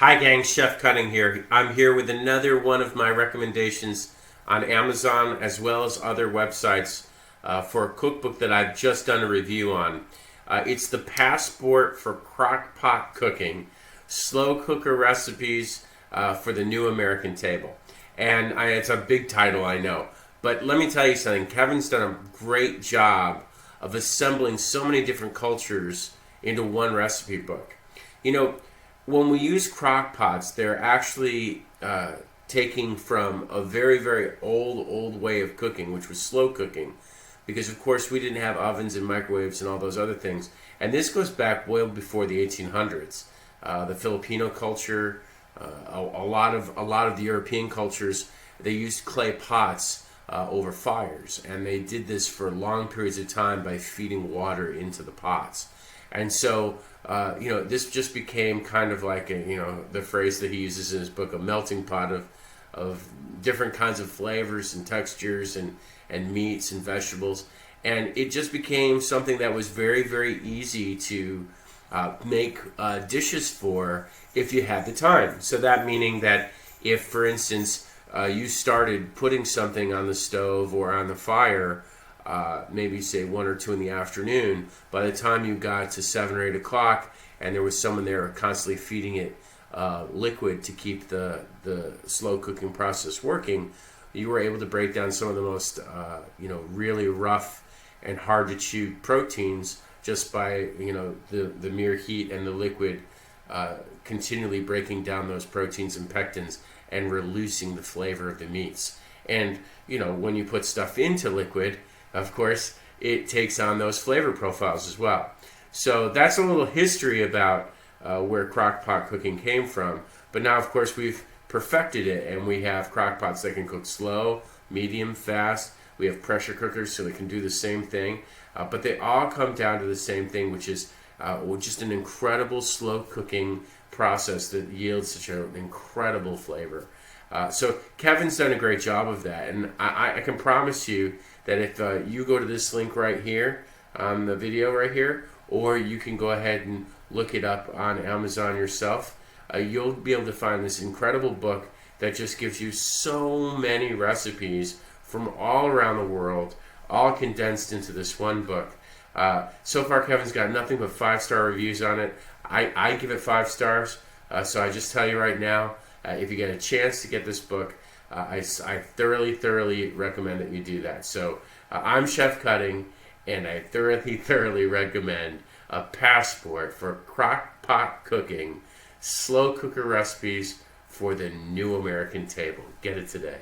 Hi gang, Chef Cutting here. I'm here with another one of my recommendations on Amazon as well as other websites for a cookbook that I've just done a review on. It's the Passport for Crock-Pot Cooking, Slow Cooker Recipes for the New American Table. And it's a big title, I know. But let me tell you something, Kevin's done a great job of assembling so many different cultures into one recipe book. You know, when we use crock pots, they're actually taking from a very, very old way of cooking, which was slow cooking, because of course we didn't have ovens and microwaves and all those other things. And this goes back well before the 1800s. The Filipino culture, a lot of the European cultures, they used clay pots over fires, and they did this for long periods of time by feeding water into the pots. And so, this just became kind of like the phrase that he uses in his book, a melting pot of different kinds of flavors and textures and meats and vegetables. And it just became something that was very, very easy to make dishes for if you had the time. So that meaning that if, for instance, you started putting something on the stove or on the fire, maybe say 1 or 2 in the afternoon, by the time you got to 7 or 8 o'clock and there was someone there constantly feeding it liquid to keep the slow cooking process working, you were able to break down some of the most really rough and hard to chew proteins just by the mere heat and the liquid continually breaking down those proteins and pectins and releasing the flavor of the meats. And when you put stuff into liquid, of course, it takes on those flavor profiles as well. So that's a little history about where crock-pot cooking came from. But now, of course, we've perfected it, and we have crock-pots that can cook slow, medium, fast. We have pressure cookers, so they can do the same thing. But they all come down to the same thing, which is just an incredible slow cooking process that yields such an incredible flavor. So Kevin's done a great job of that, and I can promise you that if you go to this link right here on the video right here, or you can go ahead and look it up on Amazon yourself, you'll be able to find this incredible book that just gives you so many recipes from all around the world, all condensed into this one book. So far, Kevin's got nothing but 5-star reviews on it. I give it 5 stars, so I just tell you right now, if you get a chance to get this book, I thoroughly recommend that you do that. So I'm Chef Cutting, and I thoroughly recommend a passport for crock-pot cooking, slow cooker recipes for the new American table. Get it today.